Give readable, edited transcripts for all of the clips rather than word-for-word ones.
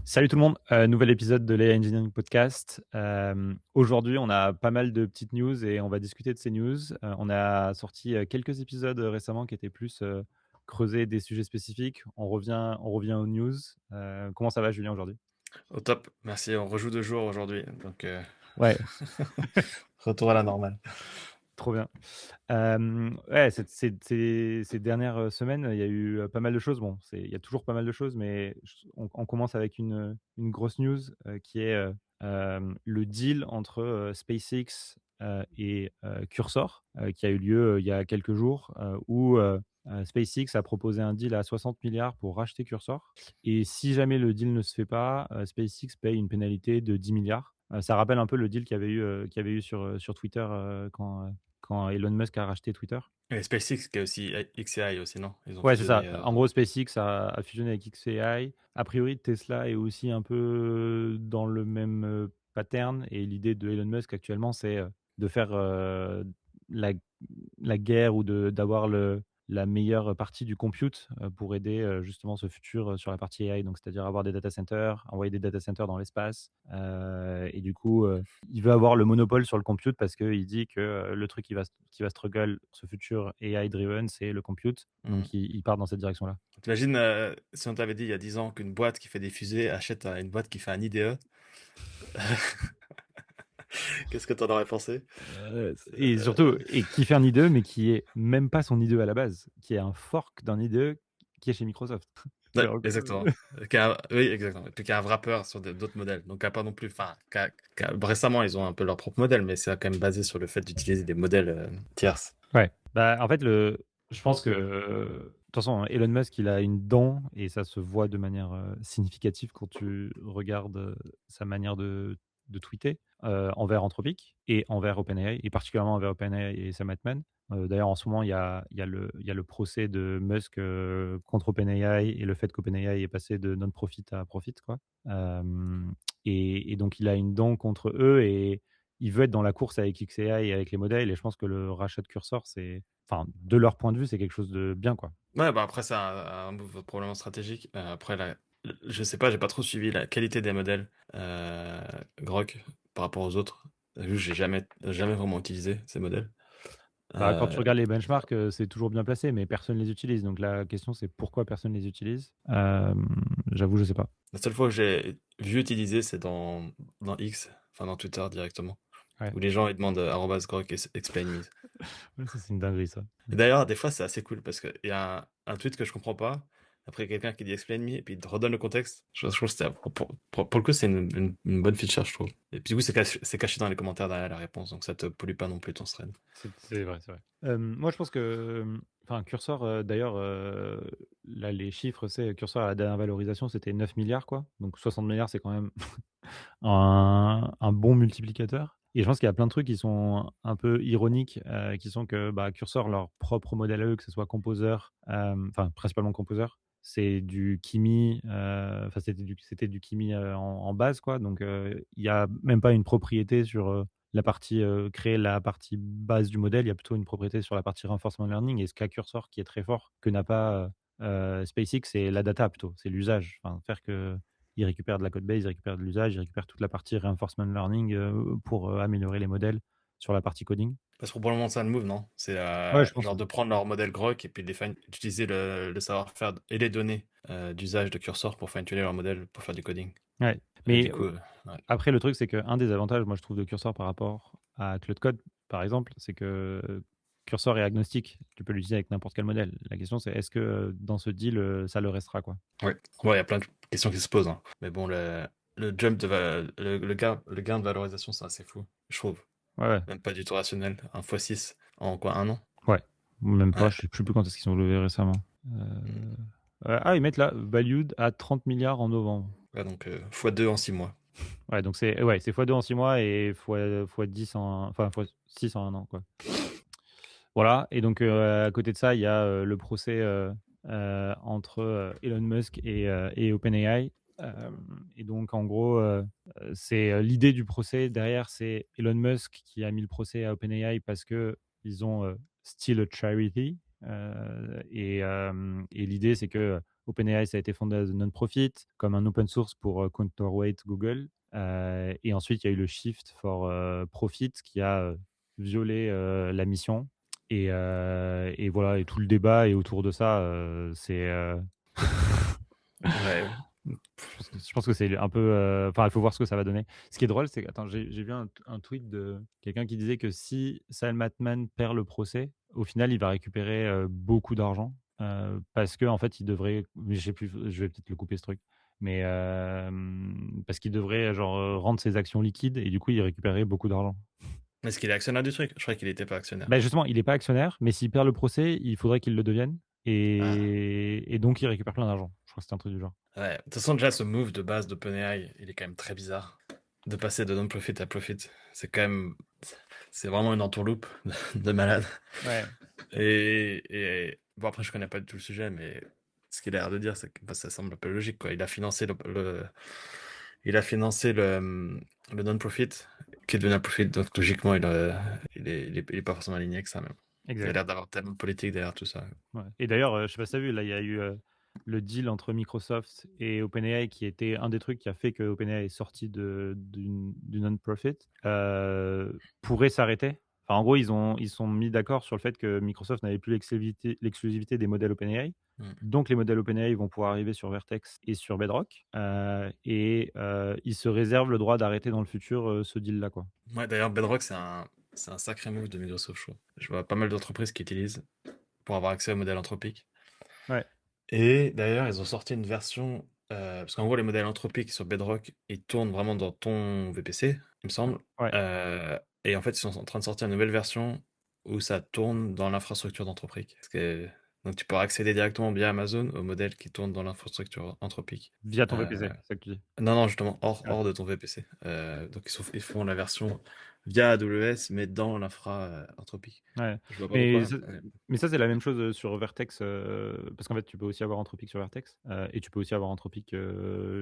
Salut tout le monde, nouvel épisode de l'AI Engineering Podcast. Aujourd'hui, on a pas mal de petites news et on va discuter de ces news. On a sorti quelques épisodes récemment qui étaient plus creusés des sujets spécifiques. On revient aux news. Comment ça va, Julien, aujourd'hui? Au top, merci. On rejoue 2 jours aujourd'hui, donc Ouais, retour à la normale. trop bien. Ouais, ces dernières semaines, il y a eu pas mal de choses. Bon, il y a toujours pas mal de choses, mais on commence avec une grosse news qui est le deal entre SpaceX et Cursor, qui a eu lieu il y a quelques jours, où SpaceX a proposé un deal à 60 milliards pour racheter Cursor. Et si jamais le deal ne se fait pas, SpaceX paye une pénalité de 10 milliards. Ça rappelle un peu le deal qu'il y avait eu sur Twitter quand Elon Musk a racheté Twitter. Et SpaceX qui a aussi XAI aussi, non? Ils ont Ouais, c'est ça. fusionné. En gros, SpaceX a fusionné avec xAI. A priori, Tesla est aussi un peu dans le même pattern. Et l'idée de Elon Musk actuellement, c'est de faire la, la guerre ou d'avoir la meilleure partie du compute pour aider justement ce futur sur la partie AI. Donc, c'est-à-dire avoir des data centers, envoyer des data centers dans l'espace. Et du coup, il veut avoir le monopole sur le compute parce qu'il dit que le truc qui va struggle ce futur AI-driven, c'est le compute. Mhm. Donc, il part dans cette direction-là. T'imagines si on t'avait dit il y a 10 ans qu'une boîte qui fait des fusées achète une boîte qui fait un IDE, qu'est-ce que t'en aurais pensé? Et surtout, et qui fait un IDE, mais qui est même pas son IDE à la base, qui est un fork d'un IDE qui est chez Microsoft. Ouais, Genre, exactement. Oui, exactement. Et puis qu'il y a un wrapper sur d'autres modèles. Donc, qui a pas non plus. Enfin, récemment, ils ont un peu leur propre modèle, mais c'est quand même basé sur le fait d'utiliser des modèles tierces. ouais. Bah, en fait, je pense que, de toute façon, Elon Musk, il a une dent et ça se voit de manière significative quand tu regardes sa manière de tweeter envers Anthropic et envers OpenAI, et particulièrement envers OpenAI et Sam Altman. D'ailleurs, en ce moment, il y a le procès de Musk contre OpenAI et le fait qu'OpenAI est passé de non-profit à profit, quoi. Euh, et donc, il a une dent contre eux et il veut être dans la course avec XAI et avec les modèles. Et je pense que le rachat de Cursor, enfin, de leur point de vue, c'est quelque chose de bien, quoi. Ouais, bah après, c'est un move probablement stratégique. Après, je sais pas, j'ai pas trop suivi la qualité des modèles Grok par rapport aux autres. Vu que j'ai jamais vraiment utilisé ces modèles. Bah, quand tu Euh, regardes les benchmarks, c'est toujours bien placé, mais personne ne les utilise. Donc la question, c'est pourquoi personne ne les utilise. J'avoue, je sais pas. la seule fois que j'ai vu utiliser, c'est dans X, enfin dans Twitter directement, Ouais. où les gens ils demandent @grok explain me. Ouais, ça, c'est une dinguerie, ça. Et d'ailleurs, des fois, c'est assez cool parce qu'il y a un tweet que je comprends pas. Après, quelqu'un qui dit explain me et puis il te redonne le contexte. Je trouve que pour le coup, c'est une bonne feature, je trouve. Et puis, du coup, c'est caché dans les commentaires derrière la réponse, donc ça te pollue pas non plus ton thread. C'est vrai, c'est vrai. Moi, je pense que, enfin, Cursor, d'ailleurs, là, les chiffres, c'est Cursor à la dernière valorisation, c'était 9 milliards, quoi. Donc 60 milliards, c'est quand même un bon multiplicateur. Et je pense qu'il y a plein de trucs qui sont un peu ironiques, qui sont que bah, Cursor, leur propre modèle à eux, que ce soit Composer, enfin principalement Composer, c'est du Kimi, enfin c'était du Kimi en base, quoi. Donc il n'y a même pas une propriété sur la partie créer la partie base du modèle, il y a plutôt une propriété sur la partie reinforcement learning. Et ce qu'a Cursor qui est très fort, que n'a pas SpaceX, c'est la data plutôt, c'est l'usage. Enfin, faire que il récupère de la code base, il récupère de l'usage, il récupère toute la partie reinforcement learning pour améliorer les modèles sur la partie coding. Parce que probablement ça le move, non? C'est Ouais, je pense. genre de prendre leur modèle Grok et puis d'utiliser le savoir-faire et les données d'usage de Cursor pour fine-tuner leur modèle pour faire du coding. Ouais. Et du Mais coup, ouais. après, le truc, c'est qu'un des avantages, moi, je trouve, de Cursor par rapport à Cloud Code, par exemple, c'est que Cursor est agnostique. Tu peux l'utiliser avec n'importe quel modèle. La question, c'est est-ce que dans ce deal, ça le restera, quoi. Ouais, ouais, il y a plein de questions qui se posent, hein. Mais bon, le jump le gain de valorisation, c'est assez fou, je trouve. Ouais, ouais. Même pas du tout rationnel. Un fois 6 en quoi, un an? Ouais. Même pas, Ouais. je sais plus quand est-ce qu'ils ont levé récemment. Mm. Ah, ils mettent là, valued à 30 milliards en novembre. Ouais, donc fois 2 en 6 mois. Ouais, donc c'est x2 en 6 mois et fois 10 enfin fois 6 en un an, quoi. Voilà. Et donc à côté de ça, il y a le procès entre Elon Musk et OpenAI. Euh, et donc en gros, c'est l'idée du procès derrière, c'est Elon Musk qui a mis le procès à OpenAI parce que ils ont still a charity. Et l'idée, c'est que OpenAI, ça a été fondé as a non-profit, comme un open source pour counterweight Google. Et ensuite, il y a eu le Shift for Profit qui a violé la mission. Et voilà, et tout le débat est autour de ça. C'est Ouais. je pense que c'est un peu. Enfin, il faut voir ce que ça va donner. Ce qui est drôle, c'est que. Attends, j'ai vu un tweet de quelqu'un qui disait que si Sam Altman perd le procès, au final, il va récupérer beaucoup d'argent. Parce que en fait, il devrait. Mais je sais plus, je vais peut-être le couper ce truc. Mais parce qu'il devrait genre rendre ses actions liquides et du coup, il récupérerait beaucoup d'argent. Est-ce qu'il est actionnaire du truc? Je croyais qu'il n'était pas actionnaire. Ben justement, il n'est pas actionnaire, mais s'il perd le procès, il faudrait qu'il le devienne. Ah. Et donc, il récupère plein d'argent. Je crois que c'est un truc du genre. Ouais. De toute façon, déjà, ce move de base d'OpenAI, il est quand même très bizarre. De passer de non-profit à profit, c'est quand même, c'est vraiment une entourloupe de malade. Ouais. Et bon, après, je connais pas du tout le sujet, mais ce qu'il a l'air de dire, c'est que bah, ça semble un peu logique, quoi. Il a financé le non-profit, qui est devenu un profit, donc logiquement, il est pas forcément aligné avec ça, même. Il a Exact. l'air d'avoir tellement de politique derrière tout ça. Ouais. Et d'ailleurs, je sais pas si tu as vu, là, il y a eu le deal entre Microsoft et OpenAI qui était un des trucs qui a fait que OpenAI est sorti du non-profit, pourrait s'arrêter. Enfin, en gros, ils sont mis d'accord sur le fait que Microsoft n'avait plus l'exclusivité des modèles OpenAI. Mm. Donc, les modèles OpenAI vont pouvoir arriver sur Vertex et sur Bedrock. Et ils se réservent le droit d'arrêter dans le futur ce deal-là, quoi. Ouais, d'ailleurs, Bedrock, c'est un sacré move de Microsoft, je trouve. Je vois pas mal d'entreprises qui utilisent pour avoir accès au modèle anthropique. Ouais, Et d'ailleurs, ils ont sorti une version, parce qu'en gros, les modèles anthropiques sur Bedrock, ils tournent vraiment dans ton VPC, il me semble. ouais. Et en fait, ils sont en train de sortir une nouvelle version où ça tourne dans l'infrastructure d'Anthropic. Donc, tu pourras accéder directement via Amazon au modèle qui tourne dans l'infrastructure Anthropic. Via ton VPC, Euh, c'est ça que tu dis. non, non, justement, Ah, hors de ton VPC. Donc, ils font la version via AWS, mais dans l'infra Anthropic. ouais. Je vois pas Mais pourquoi. ça, mais ça, c'est la même chose sur Vertex, parce qu'en fait, tu peux aussi avoir Anthropic sur Vertex, et tu peux aussi avoir Anthropic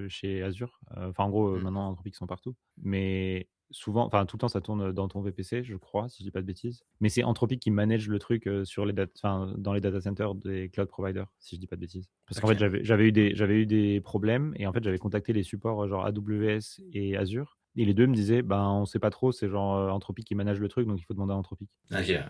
chez Azure. Enfin, en gros, Hmm. maintenant, Anthropic sont partout. Mais souvent, enfin, tout le temps, ça tourne dans ton VPC, je crois, si je dis pas de bêtises. Mais c'est Anthropic qui manage le truc sur enfin, dans les data centers des cloud providers, si je dis pas de bêtises. Parce qu'en Ok. fait, j'avais eu des problèmes, et en fait, j'avais contacté les supports genre AWS et Azure. Et les deux me disaient, ben, on sait pas trop, c'est genre Anthropic qui manage le truc, donc il faut demander à Anthropic. Ok, ouais.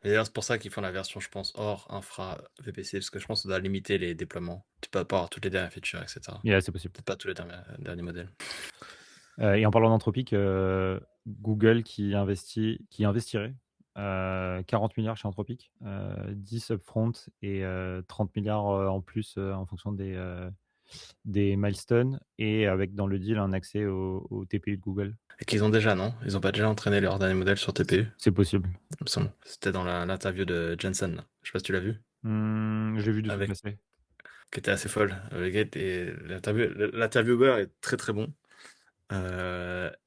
Et d'ailleurs, c'est pour ça qu'ils font la version, je pense, hors infra VPC, parce que je pense que ça doit limiter les déploiements. Tu peux pas avoir toutes les dernières features, etc. Yeah, c'est possible. Peut-être pas tous les derniers modèles. Et en parlant d'Anthropic, Google qui investirait 40 milliards chez Anthropic, 10 upfront et 30 milliards en plus en fonction des milestones, et avec dans le deal un accès au TPU de Google. Et qu'ils ont déjà, non? Ils ont pas déjà entraîné leur dernier modèle sur TPU, C'est possible. il me semble. C'était dans l'interview de Jensen, là. Je sais pas si tu l'as vu. J'ai vu des trucs Avec, passer. qui était assez folle. Le gars l'intervieweur est très très bon.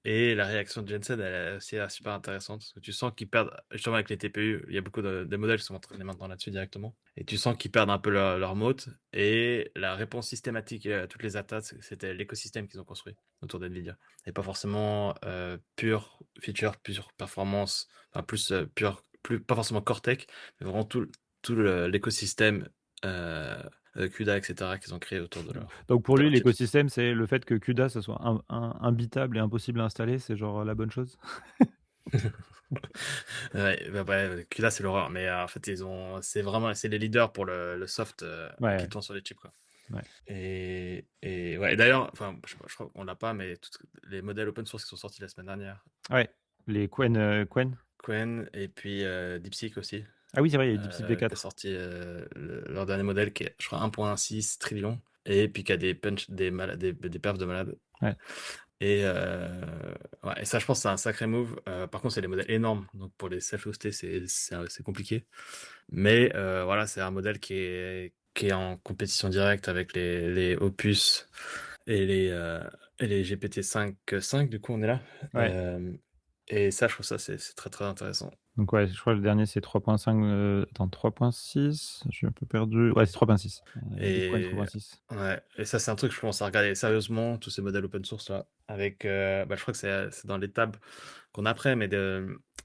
Et la réaction de Jensen, elle est aussi super intéressante, parce que tu sens qu'ils perdent, justement avec les TPU, il y a beaucoup de modèles qui sont entraînés maintenant là-dessus directement, et tu sens qu'ils perdent un peu leur mode, et la réponse systématique à toutes les attaques, c'était l'écosystème qu'ils ont construit autour d'NVIDIA, et pas forcément pure feature, pure performance, enfin plus pas forcément Cortex, mais vraiment tout l'écosystème CUDA, etc., qu'ils ont créé autour Donc pour de lui, leur chips. l'écosystème, c'est le fait que CUDA, ça soit imbitable et impossible à installer, c'est genre la bonne chose. Ouais, bah, ouais, là c'est l'horreur, mais en fait c'est les leaders pour le soft qui Ouais, tourne sur les chips, quoi. ouais. Et ouais, et d'ailleurs, enfin, je crois qu'on l'a pas, mais les modèles open source qui sont sortis la semaine dernière, Ouais, les Qwen. Qwen et puis DeepSeek aussi, Ah oui, c'est vrai, il y a eu DeepSeek qui a V4. sorti leur dernier modèle qui est, je crois, 1,6 trillion, et puis qui a des perfs de malade. Ouais. Ouais, et ça, je pense, c'est un sacré move. Par contre, c'est des modèles énormes, donc pour les self-hostés, c'est compliqué. Mais voilà, c'est un modèle qui est en compétition directe avec les Opus et les GPT-5.5, du coup, on est là. Ouais. Et ça, je trouve ça, c'est très très intéressant. Donc ouais, je crois que le dernier c'est 3.5. Attends, 3.6. Je suis un peu perdu. Ouais, c'est 3.6. Les Qwen Et 3.6. ouais, et ça, c'est un truc que je commence à regarder sérieusement, tous ces modèles open source là, avec, bah, je crois que c'est dans les tabs qu'on a après, mais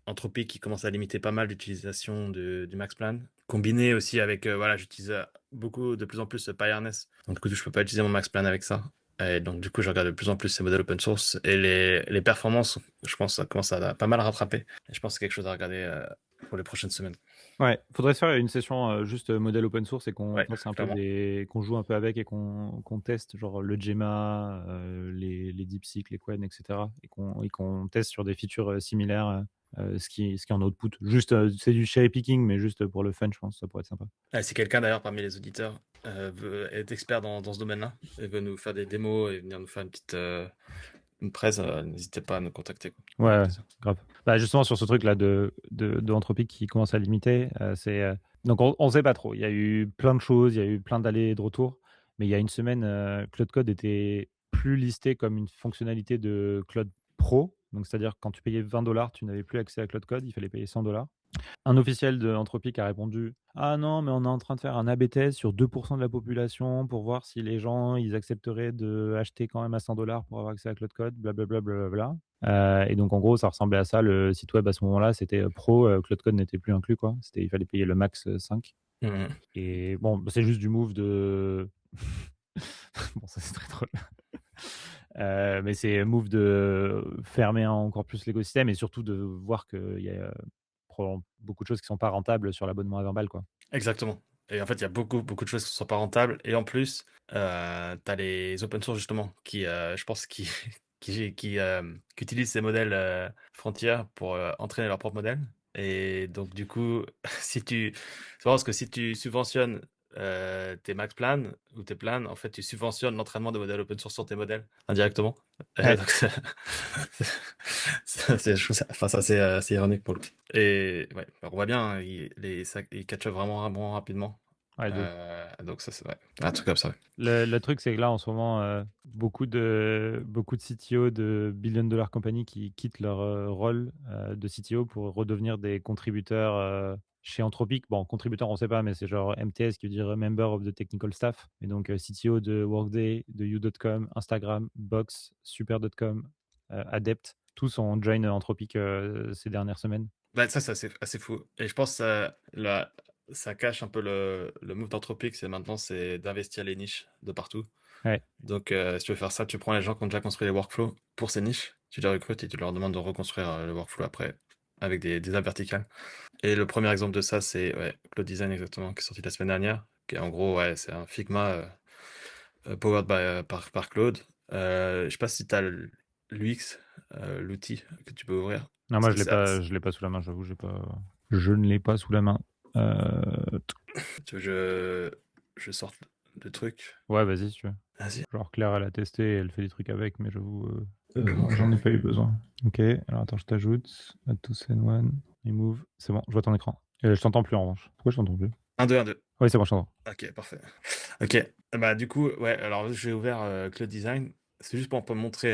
Entropy qui commence à limiter pas mal l'utilisation du Max Plan. Combiné aussi avec, voilà, j'utilise beaucoup, de plus en plus Py-Harness. Donc, du coup, je peux pas utiliser mon Max Plan avec ça. Et donc, du coup, je regarde de plus en plus ces modèles open source. Et les performances, je pense, ça commence à pas mal rattraper. Et je pense que c'est quelque chose à regarder pour les prochaines semaines. Ouais, faudrait se faire une session juste modèle open source et qu'on Ouais, fasse un peu clairement. qu'on joue un peu avec et qu'on teste genre le Gemma, les DeepSeek, les Qwen, etc. Et qu'on teste sur des features similaires ce qui est en output. Juste, c'est du cherry picking, mais juste pour le fun, je pense, ça pourrait être sympa. Si quelqu'un d'ailleurs parmi les auditeurs veut être expert dans ce domaine-là et veut nous faire des démos et venir nous faire une petite une presse, n'hésitez pas à nous contacter, quoi. Ouais, Avec ouais, plaisir. grave. Bah, justement, sur ce truc-là de Anthropic qui commence à limiter, donc on sait pas trop. Il y a eu plein de choses, il y a eu plein d'allers et de retours, mais il y a une semaine, Claude Code était plus listé comme une fonctionnalité de Claude Pro. Donc, c'est-à-dire quand tu payais 20 $, tu n'avais plus accès à Claude Code, il fallait payer 100 $. Un officiel de Anthropic a répondu: «Ah non, mais on est en train de faire un A/B test sur 2% de la population pour voir si les gens, ils accepteraient d'acheter quand même à 100 $ pour avoir accès à Cloud Code, blablabla, blablabla». Et donc, en gros, ça ressemblait à ça. Le site web à ce moment-là, c'était pro, Cloud Code n'était plus inclus, quoi. Il fallait payer le max 5. Mhm. Et bon, c'est juste du move de. Bon, ça c'est très drôle. Mais c'est un move de fermer encore plus l'écosystème et surtout de voir qu'il y a probablement beaucoup de choses qui sont pas rentables sur l'abonnement à 20 balles, quoi. Exactement. Et en fait, il y a beaucoup de choses qui sont pas rentables. Et en plus, tu as les open source justement qui, je pense, qui utilisent ces modèles Frontier pour entraîner leur propre modèle. Et donc, du coup, c'est marrant parce que si tu subventionnes tes max plans ou tes plans, en fait, tu subventionnes l'entraînement de modèles open source sur tes modèles indirectement. Ouais. Donc, je trouve ça, enfin, ça c'est ironique pour le coup. Et ouais, on voit bien, hein, ils catch up vraiment rapidement. Ouais, de ouf. Donc ça, c'est ouais, un truc comme ça. Ouais. Le truc, c'est que là, en ce moment, beaucoup de CTO de billion-dollar compagnies qui quittent leur rôle de CTO pour redevenir des contributeurs chez Anthropic. Bon, contributeurs, on ne sait pas, mais c'est genre MTS qui veut dire Member of the Technical Staff. Et donc, CTO de Workday, de You.com, Instagram, Box, Super.com, Adept, tous ont join Anthropic ces dernières semaines. Bah, ça, c'est assez fou. Et je pense que ça cache un peu le move d'Anthropic, c'est d'investir les niches de partout. Ouais. Donc, si tu veux faire ça, tu prends les gens qui ont déjà construit les workflows pour ces niches, tu les recrutes et tu leur demandes de reconstruire le workflow après avec des apps verticales. Et le premier exemple de ça, c'est ouais, Cloud Design exactement, qui est sorti la semaine dernière, qui est en gros, ouais, c'est un Figma powered par Claude. Je sais pas si tu as l'UX, l'outil que tu peux ouvrir. Non, Parce moi, que je l'ai pas sous la main, j'avoue, je ne l'ai pas sous la main. tu veux que je sorte le truc. Ouais, vas-y, si tu veux. Vas-y. Genre Claire, elle a testé, elle fait des trucs avec, mais j'avoue, j'en ai pas eu besoin. Ok, alors attends, je t'ajoute. Add to send one, remove. C'est bon, je vois ton écran. Je t'entends plus en revanche. Pourquoi je t'entends plus? 1, 2, 1, 2. Oui, c'est bon, je t'entends. Ok, parfait. Ok, bah du coup, ouais, alors j'ai ouvert Cloud Design. C'est juste pour montrer,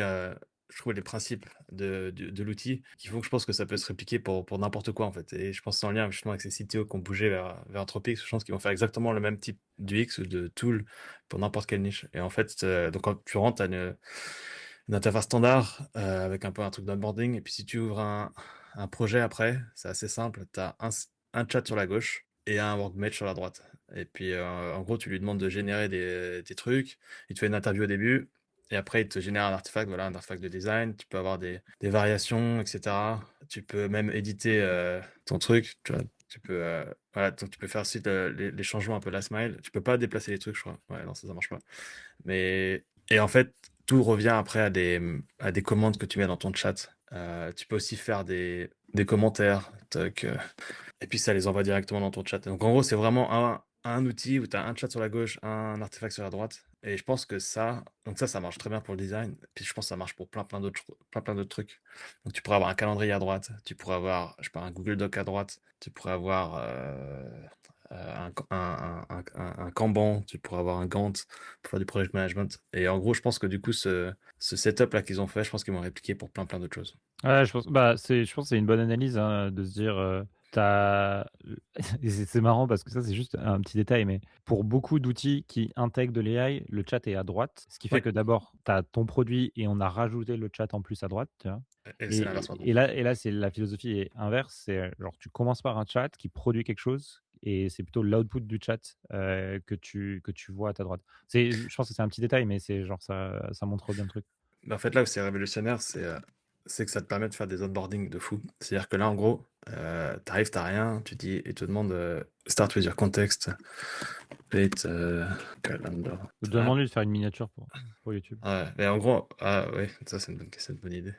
je trouve, les principes de l'outil qui font que je pense que ça peut se répliquer pour n'importe quoi en fait. Et je pense que c'est en lien justement avec ces CTO qui ont bougé vers Anthropic. Je pense qu'ils vont faire exactement le même type d'UX ou de tool pour n'importe quelle niche. Et en fait, donc quand tu rentres, t'as une interface standard avec un peu un truc d'onboarding. Et puis si tu ouvres un projet après, c'est assez simple. Tu as un chat sur la gauche et un workbench sur la droite. Et puis en gros, tu lui demandes de générer des trucs. Il te fait une interview au début. Et après, il te génère un artefact, voilà, un artefact de design. Tu peux avoir des variations, etc. Tu peux même éditer ton truc. Tu vois. Tu peux, voilà, donc tu peux faire aussi les changements un peu last mile. Tu peux pas déplacer les trucs, je crois. Ouais, non, ça marche pas. Mais, et en fait, tout revient après à des commandes que tu mets dans ton chat. Tu peux aussi faire des commentaires. Et puis ça les envoie directement dans ton chat. Donc en gros, c'est vraiment un outil où tu as un chat sur la gauche, un artefact sur la droite. Et je pense que ça marche très bien pour le design. Puis je pense que ça marche pour plein d'autres trucs. Donc tu pourrais avoir un calendrier à droite, tu pourrais avoir, je sais pas, un Google Doc à droite, tu pourrais avoir un Kanban, tu pourrais avoir un Gantt pour faire du project management. Et en gros, je pense que du coup, ce setup là qu'ils ont fait, je pense qu'ils vont répliquer pour plein d'autres choses. Ouais, je pense que c'est une bonne analyse hein, de se dire, Et c'est marrant parce que ça, c'est juste un petit détail, mais pour beaucoup d'outils qui intègrent de l'AI, le chat est à droite, ce qui fait Oui, que d'abord, tu as ton produit et on a rajouté le chat en plus à droite, tu vois? et c'est l'inverse Et maintenant. et là et là, c'est la philosophie est inverse, c'est, genre tu commences par un chat qui produit quelque chose et c'est plutôt l'output du chat, que tu vois à ta droite. Je pense que c'est un petit détail, mais c'est genre ça montre bien le truc. Mais en fait, là où c'est révolutionnaire, c'est que ça te permet de faire des onboarding de fou. C'est-à-dire que là, en gros, t'arrives, t'as rien, tu dis, il te demande start with your context, update calendar. Ah, Demande-lui de faire une miniature pour YouTube. ouais, mais en gros, ah ouais, ça c'est une bonne idée.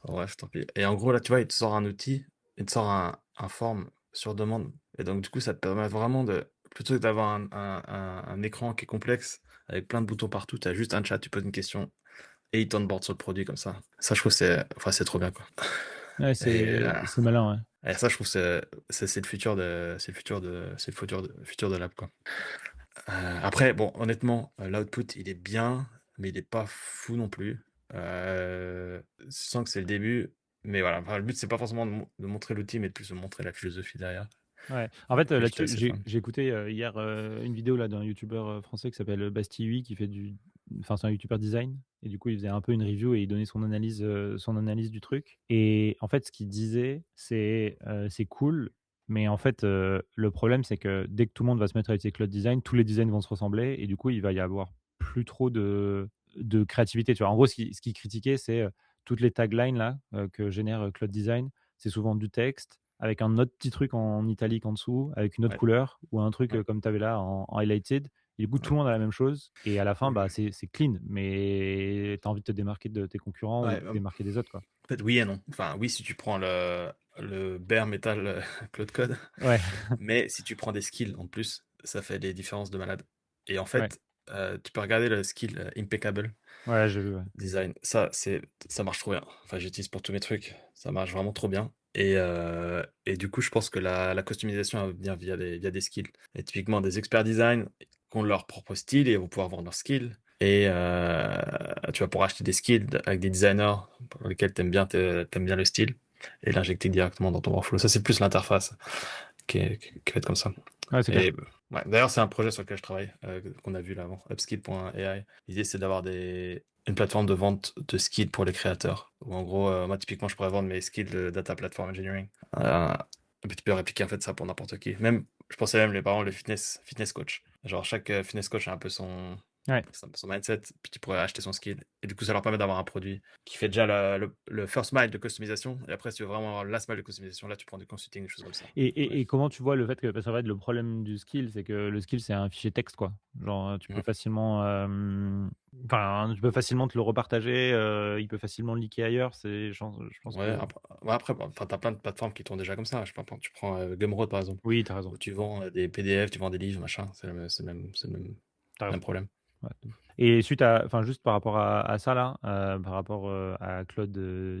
En bref, tant pis. Et en gros, là, tu vois, il te sort un outil, il te sort un form sur demande. Et donc, du coup, ça te permet vraiment plutôt que d'avoir un écran qui est complexe, avec plein de boutons partout, tu as juste un chat, tu poses une question, et il t'onboard sur le produit comme ça. Ça, je trouve, c'est trop bien, quoi. Ouais, Et, c'est malin, ouais. et ça, je trouve, c'est le futur futur de l'app, quoi. Après, bon, honnêtement, l'output, il est bien, mais il est pas fou non plus. Je sens que c'est le début, mais voilà. Enfin, le but, c'est pas forcément de montrer l'outil, mais de plus de montrer la philosophie derrière. Ouais. En fait, Et j'étais là-dessus, assez fan. j'ai écouté hier une vidéo là d'un youtubeur français qui s'appelle Bastille qui fait enfin c'est un youtubeur design et du coup il faisait un peu une review et il donnait son analyse du truc. Et en fait, ce qu'il disait, c'est cool, mais en fait le problème c'est que dès que tout le monde va se mettre à utiliser Cloud Design, tous les designs vont se ressembler et du coup il va y avoir plus trop de créativité. Tu vois, en gros, ce qu'il critiquait, c'est toutes les taglines là que génère Cloud Design, c'est souvent du texte avec un autre petit truc en italique en dessous, avec une autre Ouais, couleur, ou un truc ouais, comme tu avais là en highlighted. Et du coup, tout ouais. le monde a la même chose. Et à la fin, Oui, bah, oui. c'est clean, mais tu as envie de te démarquer de tes concurrents ou Ouais, de te démarquer des autres, quoi. en fait, oui et non. Enfin, oui, si tu prends le bare metal Cloud Code, Ouais, mais si tu prends des skills en plus, ça fait des différences de malade. Et en ouais, fait, tu peux regarder le skill Impeccable ouais, j'ai vu, ouais. Design. Ça marche trop bien. Enfin, j'utilise pour tous mes trucs. Ça marche vraiment trop bien. Et du coup, je pense que la customisation va venir via des skills. Et typiquement, des experts design qui ont leur propre style et vont pouvoir vendre leurs skills. Et tu vas pouvoir acheter des skills avec des designers pour lesquels t'aimes bien le style et l'injecter directement dans ton workflow. Ça, c'est plus l'interface qui va être comme ça. Ouais, c'est clair. Et ouais, d'ailleurs, c'est un projet sur lequel je travaille, qu'on a vu là avant, upskill.ai. L'idée, c'est d'avoir une plateforme de vente de skills pour les créateurs. Où en gros, moi, typiquement, je pourrais vendre mes skills de data platform engineering. Et puis tu peux répliquer en fait ça pour n'importe qui. Même, je pensais même, par exemple, le fitness coach. Genre, chaque fitness coach a un peu Ouais. son mindset, puis tu pourrais acheter son skill. Et du coup, ça leur permet d'avoir un produit qui fait déjà le first mile de customisation. Et après, si tu veux vraiment avoir le last mile de customisation, là, tu prends du consulting, des choses comme ça. Et comment tu vois le fait que, parce qu'en fait, le problème du skill, c'est que le skill, c'est un fichier texte, quoi. Genre, tu peux Ouais. facilement, enfin, tu peux facilement te le repartager, il peut facilement le leaker ailleurs. Je pense Ouais, que, après, bon, enfin, t'as plein de plateformes qui tournent déjà comme ça. Je sais pas, tu prends Gumroad par exemple, oui, t'as raison. où tu vends des PDF, tu vends des livres, machin. C'est le T'as même raison. problème. Ouais, de ouf. Et enfin, juste par rapport à ça là, par rapport à Cloud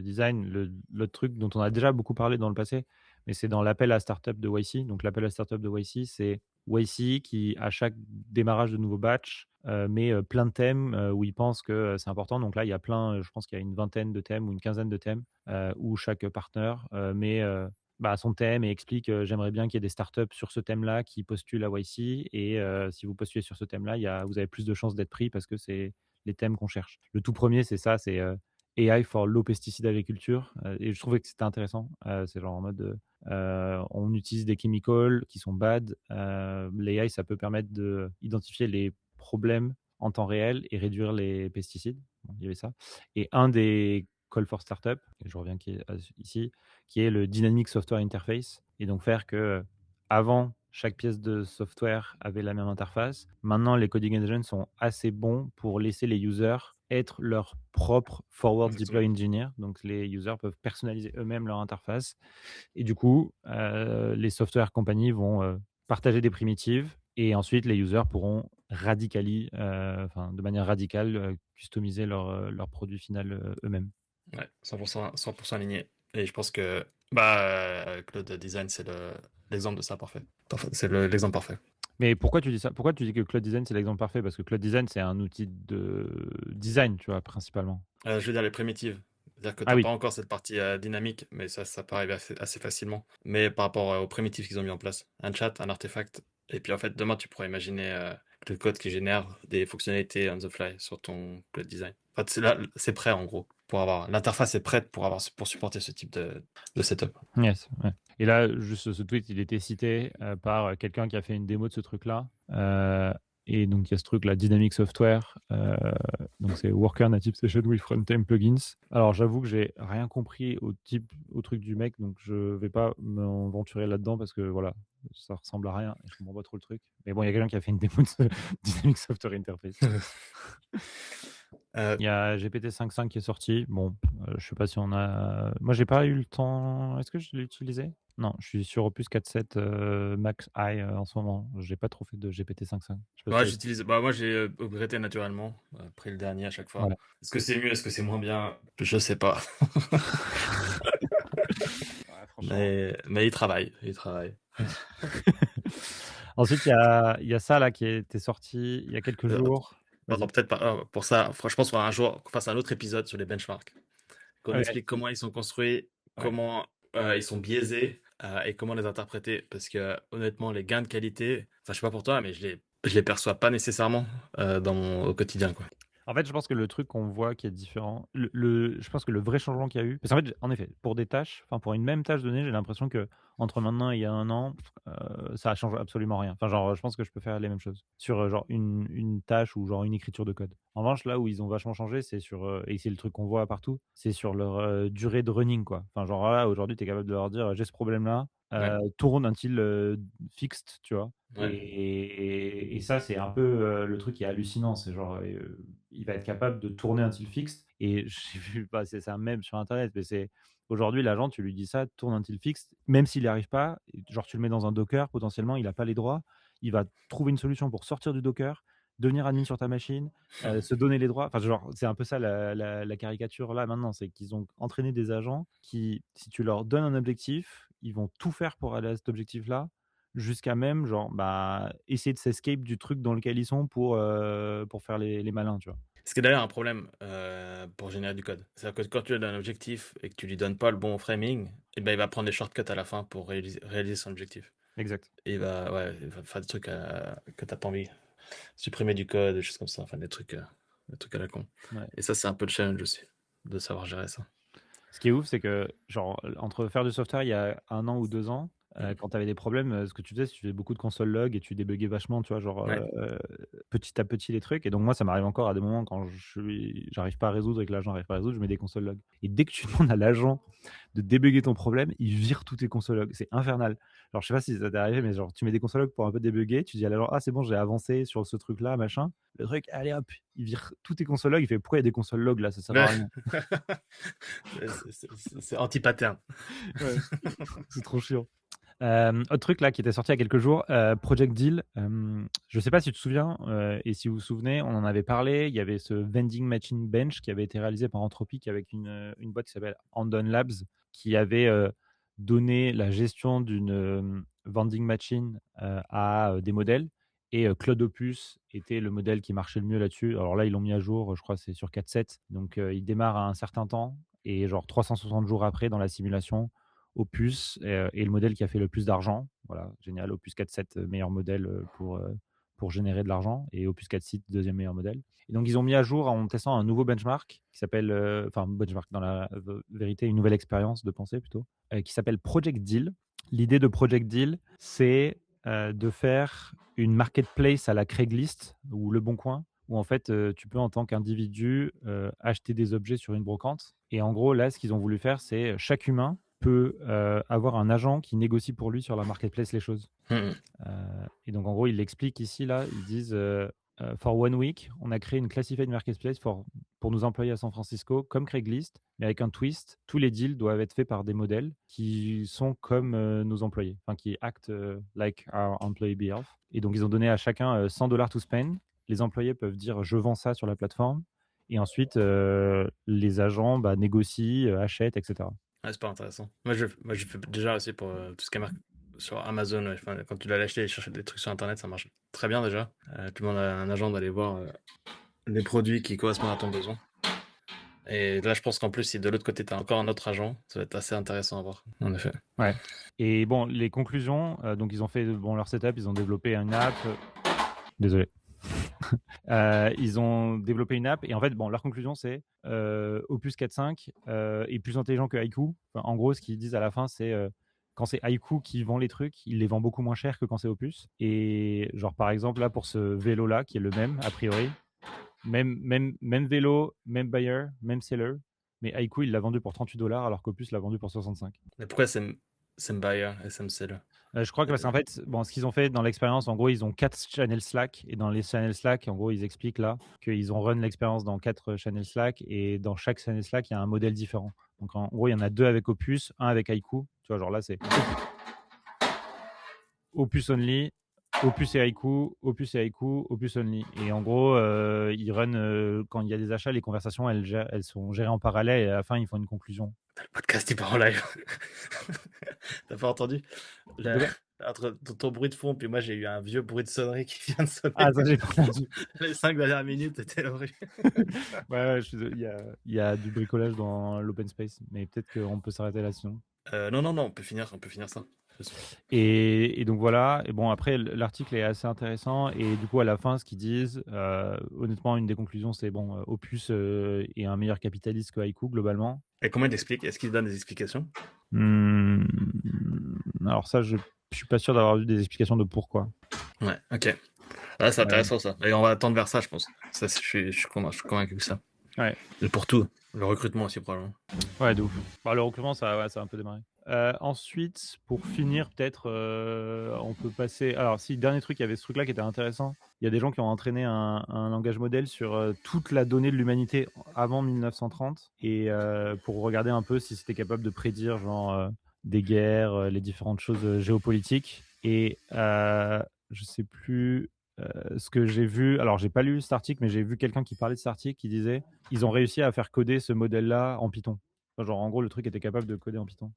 Design, l'autre truc dont on a déjà beaucoup parlé dans le passé, mais c'est dans l'appel à startup de YC. Donc l'appel à startup de YC, c'est YC qui à chaque démarrage de nouveau batch met plein de thèmes où il pense que c'est important. Donc là, il y a je pense qu'il y a une vingtaine de thèmes ou une quinzaine de thèmes où chaque partenaire met bah, son thème et explique j'aimerais bien qu'il y ait des startups sur ce thème-là qui postulent à YC et si vous postulez sur ce thème-là, vous avez plus de chances d'être pris parce que c'est les thèmes qu'on cherche. Le tout premier, c'est ça, c'est AI for low pesticide agriculture et je trouvais que c'était intéressant. C'est genre en mode on utilise des chemicals qui sont bad. L'AI, ça peut permettre d'identifier les problèmes en temps réel et réduire les pesticides. Bon, il y avait ça. Et un des call for startup, et je reviens ici, qui est le Dynamic Software Interface. Et donc faire que avant, chaque pièce de software avait la même interface. Maintenant, les coding engines sont assez bons pour laisser les users être leur propre forward Exactement. deploy engineer. Donc, les users peuvent personnaliser eux-mêmes leur interface. Et du coup, les software companies vont partager des primitives et ensuite les users pourront de manière radicale, customiser leur produit final eux-mêmes. Ouais, 100% aligné. Et je pense que bah, Cloud Design, c'est l'exemple de ça parfait. C'est l'exemple parfait. Mais pourquoi tu dis ça? Pourquoi tu dis que Cloud Design, c'est l'exemple parfait? Parce que Cloud Design, c'est un outil de design, tu vois, principalement. Je veux dire les primitives. C'est-à-dire que Ah t'as oui. pas encore cette partie dynamique, mais ça peut arriver assez facilement. Mais par rapport aux primitifs qu'ils ont mis en place, un chat, un artefact, et puis en fait demain tu pourrais imaginer le code qui génère des fonctionnalités on the fly sur ton cloud design. Enfin, là, c'est prêt en gros pour avoir l'interface est prête pour supporter ce type de setup. Yes, ouais. Et là, juste ce tweet, il était cité par quelqu'un qui a fait une démo de ce truc-là. Et donc, il y a ce truc-là, Dynamic Software. Donc, c'est Worker Native Session with Frontend Plugins. Alors, j'avoue que j'ai rien compris au truc du mec, donc je vais pas m'aventurer là-dedans parce que voilà, ça ressemble à rien et je comprends pas trop le truc. Mais bon, il y a quelqu'un qui a fait une démo de ce Dynamic Software Interface. Euh, Il y a GPT-5.5 qui est sorti. Bon, je sais pas si on a. Moi, j'ai pas eu le temps. Est-ce que je l'ai utilisé? Non, je suis sur Opus 4.7 Max I en ce moment. J'ai pas trop fait de GPT-5.5. Je sais pas si Moi, t'as- j'utilise. Bah, moi, j'ai upgradé naturellement, pris le dernier à chaque fois. Voilà. Est-ce que c'est mieux, est-ce que c'est moins bien? Je sais pas. Ouais, franchement. Mais il travaille, il travaille. Ensuite, il y a ça là qui était sorti il y a quelques Euh, jours. Pardon, Vas-y. peut-être pas. Pour ça, franchement, je pense un jour qu'on fasse un autre épisode sur les benchmarks, qu'on Ouais, explique comment ils sont construits, ouais. comment ils sont biaisés et comment les interpréter. Parce que honnêtement, les gains de qualité, enfin, je sais pas pour toi, mais je les perçois pas nécessairement au quotidien, quoi. En fait, je pense que le truc qu'on voit qui est différent, je pense que le vrai changement qu'il y a eu, parce qu'en fait, en effet, pour des tâches, enfin pour une même tâche donnée, j'ai l'impression que entre maintenant et il y a un an, ça change absolument rien. Enfin, genre, je pense que je peux faire les mêmes choses sur genre une tâche ou genre une écriture de code. En revanche, là où ils ont vachement changé, c'est sur, et c'est le truc qu'on voit partout, c'est sur leur durée de running, quoi. Enfin, genre là, aujourd'hui, tu es capable de leur dire, j'ai ce problème-là, Ouais, tourne until fixed, tu vois. ouais. Et ça, c'est un peu le truc qui est hallucinant. C'est genre, il va être capable de tourner un til fixe. Et j'ai vu, bah, c'est un mème sur Internet, mais c'est aujourd'hui, l'agent, tu lui dis ça, tourne un til fixe, même s'il n'y arrive pas, genre tu le mets dans un Docker, potentiellement, il n'a pas les droits, il va trouver une solution pour sortir du Docker, devenir admin sur ta machine, se donner les droits. Enfin, genre, c'est un peu ça la caricature là maintenant, c'est qu'ils ont entraîné des agents qui, si tu leur donnes un objectif, ils vont tout faire pour aller à cet objectif-là jusqu'à même genre bah essayer de s'escape du truc dans lequel ils sont pour faire les malins, tu vois. Ce qui est d'ailleurs un problème pour générer du code. C'est-à-dire que quand tu lui donnes un objectif et que tu lui donnes pas le bon framing, eh ben, il va prendre des shortcuts à la fin pour réaliser son objectif. Exact. Et il va faire des trucs que t'as pas envie. Supprimer du code, des choses comme ça. Enfin, des trucs à la con. Ouais. Et ça, c'est un peu le challenge aussi, de savoir gérer ça. Ce qui est ouf, c'est que genre entre faire du software il y a un an ou 2 ans, Mm. quand tu avais des problèmes, ce que tu faisais, c'est que tu faisais beaucoup de console log et tu débuguais vachement, tu vois, genre Ouais. petit à petit les trucs. Et donc moi, ça m'arrive encore à des moments quand j'arrive pas à résoudre et que l'agent n'arrive pas à résoudre, je mets des console logs. Et dès que tu demandes à l'agent de débugger ton problème, il vire tous tes console logs. C'est infernal. Alors je sais pas si ça t'est arrivé, mais genre tu mets des console logs pour un peu débugger, tu dis à l'agent, ah c'est bon, j'ai avancé sur ce truc-là, machin. Le truc, allez hop, il vire tous tes console logs, il fait pourquoi il y a des console logs là, ça sert à rien. C'est anti-pattern. Ouais, c'est trop chiant. Autre truc là qui était sorti il y a quelques jours, Project Deal. Je ne sais pas si tu te souviens, et si vous vous souvenez, on en avait parlé. Il y avait ce vending machine bench qui avait été réalisé par Anthropic avec une boîte qui s'appelle Andon Labs, qui avait donné la gestion d'une vending machine à des modèles. Et Claude Opus était le modèle qui marchait le mieux là-dessus. Alors là, ils l'ont mis à jour, je crois que c'est sur 4.7. Donc il démarre à un certain temps. Et genre 360 jours après, dans la simulation, Opus est le modèle qui a fait le plus d'argent. Voilà, génial. Opus 4.7, meilleur modèle pour générer de l'argent. Et Opus 4.6, deuxième meilleur modèle. Et donc, ils ont mis à jour en testant un nouveau benchmark qui s'appelle, enfin, benchmark dans la vérité, une nouvelle expérience de pensée plutôt, qui s'appelle Project Deal. L'idée de Project Deal, c'est de faire une marketplace à la Craigslist ou Le Bon Coin, où en fait, tu peux en tant qu'individu acheter des objets sur une brocante. Et en gros, là, ce qu'ils ont voulu faire, c'est chaque humain peut avoir un agent qui négocie pour lui sur la marketplace les choses. Mm. Et donc, en gros, ils l'expliquent ici, là, ils disent For 1 week, on a créé une classified marketplace pour nos employés à San Francisco, comme Craigslist, mais avec un twist. Tous les deals doivent être faits par des modèles qui sont comme nos employés, enfin, qui actent like our employee behalf. Et donc, ils ont donné à chacun $100 to spend. Les employés peuvent dire je vends ça sur la plateforme. Et ensuite, les agents bah, négocient, achètent, etc. Ouais, c'est pas intéressant. Moi, je fais déjà aussi pour tout ce qui est marque sur Amazon. Ouais. Enfin, quand tu dois l'acheter et chercher des trucs sur Internet, ça marche très bien déjà. Tu demandes à un agent d'aller voir les produits qui correspondent à ton besoin. Et là, je pense qu'en plus, si de l'autre côté, tu as encore un autre agent, ça va être assez intéressant à voir, en effet. Ouais. Et bon, les conclusions, donc ils ont fait leur setup, ils ont développé une app. Désolé. Ils ont développé une app et en fait, bon, leur conclusion c'est Opus 4.5 est plus intelligent que Haiku. Enfin, en gros, ce qu'ils disent à la fin, c'est quand c'est Haiku qui vend les trucs, il les vend beaucoup moins cher que quand c'est Opus. Et genre par exemple là pour ce vélo là qui est le même a priori, même vélo, même buyer, même seller, mais Haiku il l'a vendu pour $38 alors qu'Opus l'a vendu pour 65. Mais pourquoi SM Buyer et SM Seller? Je crois que parce qu'en fait, bon, ce qu'ils ont fait dans l'expérience, en gros, ils ont 4 channels Slack. Et dans les channels Slack, en gros, ils expliquent là qu'ils ont run l'expérience dans 4 channels Slack. Et dans chaque channel Slack, il y a un modèle différent. Donc en gros, il y en a 2 avec Opus, un avec Haiku. Tu vois, genre là, c'est Opus Only, Opus et Haiku, Opus et Haiku, Opus Only. Et en gros, ils run, quand il y a des achats, les conversations, elles sont gérées en parallèle. Et à la fin, ils font une conclusion. Le podcast, il part en live. T'as pas entendu? De quoi? Entre ton bruit de fond, puis moi, j'ai eu un vieux bruit de sonnerie qui vient de sonner. Ah, ça, j'ai pas entendu. Les 5 dernières minutes étaient horribles. Ouais, il y a du bricolage dans l'open space, mais peut-être qu'on peut s'arrêter là sinon. Non, on peut finir ça. Et donc voilà, et bon après l'article est assez intéressant et du coup à la fin ce qu'ils disent, honnêtement une des conclusions c'est bon, Opus est un meilleur capitaliste que Haiku globalement. Et comment il explique? Est-ce qu'il donne des explications? Alors ça je suis pas sûr d'avoir vu des explications de pourquoi. Ouais, ok. Ah, c'est Euh, intéressant ça. Et on va attendre vers ça, je pense. Ça, je suis convaincu que ça. ouais, Et pour tout. Le recrutement aussi, probablement. ouais de ouf. Bah, le recrutement ça a un peu démarré. Ensuite, pour finir, peut-être, on peut passer. Alors, si, dernier truc, il y avait ce truc-là qui était intéressant. Il y a des gens qui ont entraîné un langage modèle sur toute la donnée de l'humanité avant 1930 et pour regarder un peu si c'était capable de prédire, genre, des guerres, les différentes choses géopolitiques. Et je sais plus ce que j'ai vu. Alors, j'ai pas lu cet article, mais j'ai vu quelqu'un qui parlait de cet article qui disait ils ont réussi à faire coder ce modèle-là en Python. Genre, en gros, le truc était capable de coder en Python.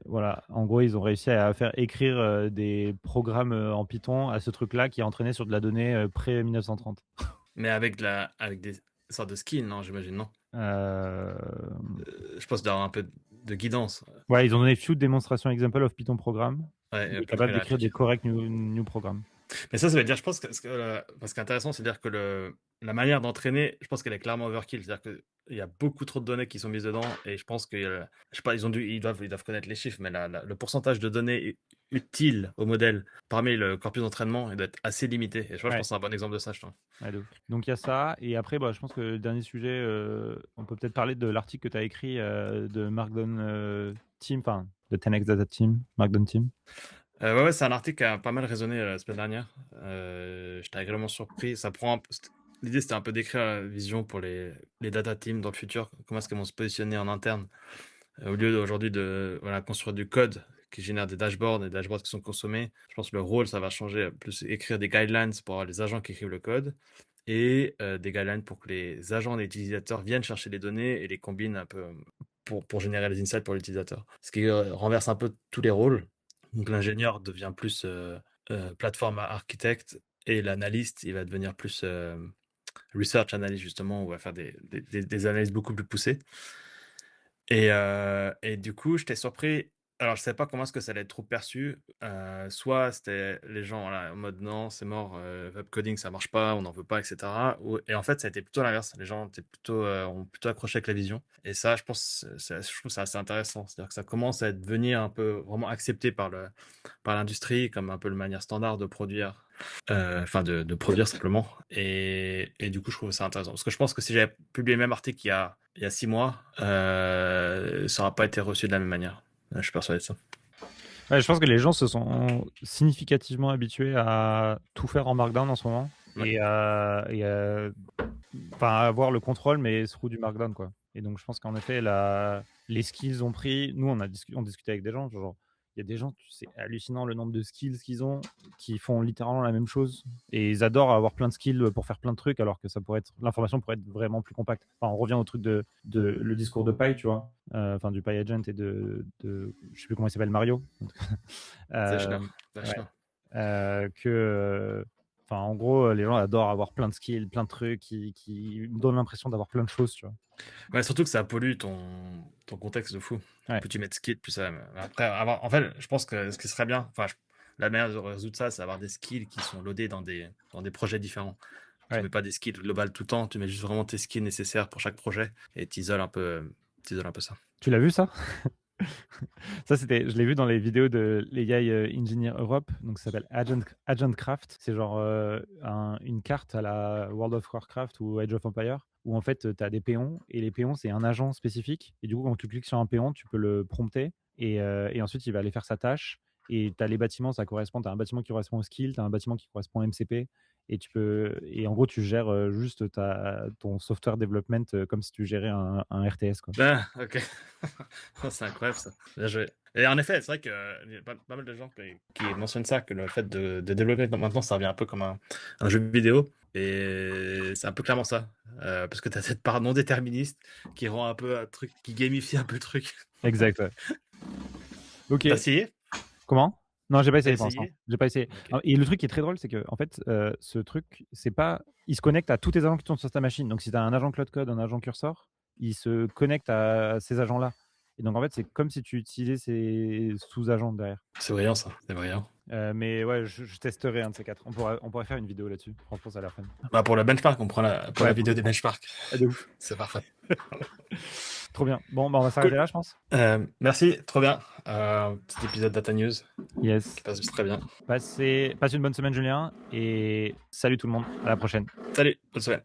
Voilà, en gros, ils ont réussi à faire écrire des programmes en Python à ce truc-là qui est entraîné sur de la donnée pré-1930. Mais avec des sortes de skills, non, j'imagine, non? Euh... Je pense d'avoir un peu de guidance. Ouais, ils ont donné few demonstration example of Python program. Ouais, Il est plus que capable la d'écrire des réfléchir. corrects new programs. Mais ça veut dire, je pense que, parce qu'intéressant, c'est-à-dire que la manière d'entraîner, je pense qu'elle est clairement overkill. C'est-à-dire qu'il y a beaucoup trop de données qui sont mises dedans et je pense que, je sais pas, ils doivent connaître les chiffres, mais le pourcentage de données utiles au modèle parmi le corpus d'entraînement, il doit être assez limité. Et je pense que Ouais. c'est un bon exemple de ça, je trouve. Ouais, donc il y a ça. Et après, bah, je pense que le dernier sujet, on peut peut-être parler de l'article que tu as écrit de Markdown Team, enfin de 10x Data Team, Markdown Team. Ouais, c'est un article qui a pas mal résonné la semaine dernière. J'étais agréablement surpris. L'idée, c'était un peu d'écrire la vision pour les data teams dans le futur. Comment est-ce qu'ils vont se positionner en interne au lieu d'aujourd'hui de voilà, construire du code qui génère des dashboards qui sont consommés. Je pense que le rôle, ça va changer. Plus écrire des guidelines pour les agents qui écrivent le code et des guidelines pour que les agents des utilisateurs viennent chercher les données et les combinent un peu pour générer les insights pour l'utilisateur. Ce qui renverse un peu tous les rôles. Donc l'ingénieur devient plus plateforme architecte et l'analyste, il va devenir plus research analyst justement, où on va faire des analyses beaucoup plus poussées. Et du coup, j'étais surpris. Alors, je savais pas comment est-ce que ça allait être trop perçu. Soit c'était les gens voilà, en mode non, c'est mort, web coding ça marche pas, on n'en veut pas, etc. Et en fait, ça a été plutôt l'inverse. Les gens étaient ont plutôt accroché avec la vision. Et ça, je pense, je trouve ça assez intéressant. C'est-à-dire que ça commence à devenir un peu vraiment accepté par l'industrie comme un peu le manière standard de produire. Enfin, de produire simplement. Et du coup, je trouve ça intéressant. Parce que je pense que si j'avais publié le même article il y a 6 mois, ça n'aurait pas été reçu de la même manière. Je suis persuadé de ça. Ouais, je pense que les gens se sont significativement habitués à tout faire en Markdown en ce moment Ouais. enfin, à avoir le contrôle, mais sous du Markdown, quoi. Et donc, je pense qu'en effet, les skills ont pris. Nous, on discutait avec des gens, genre, il y a des gens, c'est hallucinant le nombre de skills qu'ils ont, qui font littéralement la même chose. Et ils adorent avoir plein de skills pour faire plein de trucs, alors que l'information pourrait être vraiment plus compacte. Enfin, on revient au truc de le discours de Pi, tu vois. Enfin, du Pi Agent et je sais plus comment il s'appelle, Mario. Zechner. Ouais. Enfin, en gros, les gens adorent avoir plein de skills, plein de trucs qui donnent l'impression d'avoir plein de choses, tu vois. Ouais, surtout que ça pollue ton contexte de fou. Ouais, Plus tu mets de skills, plus ça. Après, en fait, je pense que ce qui serait bien, enfin, la manière de résoudre ça, c'est avoir des skills qui sont loadés dans des projets différents. Tu ouais. mets pas des skills globales tout le temps, tu mets juste vraiment tes skills nécessaires pour chaque projet et t'isoles un peu ça. Tu l'as vu ça? Ça, je l'ai vu dans les vidéos de l'AI Engineer Europe, donc ça s'appelle Agent Craft. C'est genre une carte à la World of Warcraft ou Age of Empire, où en fait, tu as des péons, et les péons, c'est un agent spécifique. Et du coup, quand tu cliques sur un péon, tu peux le prompter, et ensuite, il va aller faire sa tâche. Et tu as les bâtiments, ça correspond. Tu as un bâtiment qui correspond au skill, tu as un bâtiment qui correspond au MCP. Et en gros, tu gères juste ton software development comme si tu gérais un RTS, quoi. Ah, ok. C'est incroyable ça. Bien joué. Et en effet, c'est vrai qu'il y a pas mal de gens qui mentionnent ça, que le fait de développer maintenant, ça revient un peu comme un jeu vidéo. Et c'est un peu clairement ça. Parce que tu as cette part non déterministe qui rend un peu un truc, qui gamifie un peu le truc. Exact, ouais. Ok. T'as essayé? Comment? Non, j'ai pas T'as essayé pour l'instant. essayé? J'ai pas essayé. Ok. Ah, et le truc qui est très drôle, c'est que en fait, ce truc, c'est pas, il se connecte à tous tes agents qui tournent sur ta machine. Donc, si tu as un agent Cloud Code, un agent Cursor, il se connecte à ces agents-là. Et donc, en fait, c'est comme si tu utilisais ces sous-agents derrière. C'est brillant ça. C'est brillant. Mais ouais, je testerai un de ces quatre. On pourrait faire une vidéo là-dessus. Franchement, ça a l'air fun. Bah pour la benchmark, on prend pour la Ouais, vidéo des benchmarks. ah, de ouf. C'est parfait. Trop bien. Bon, bah, on va s'arrêter Cool. là, je pense. Merci, trop bien. Petit épisode Data News Yes. qui passe juste très bien. Passe une bonne semaine, Julien. Et salut tout le monde. À la prochaine. Salut, bonne semaine.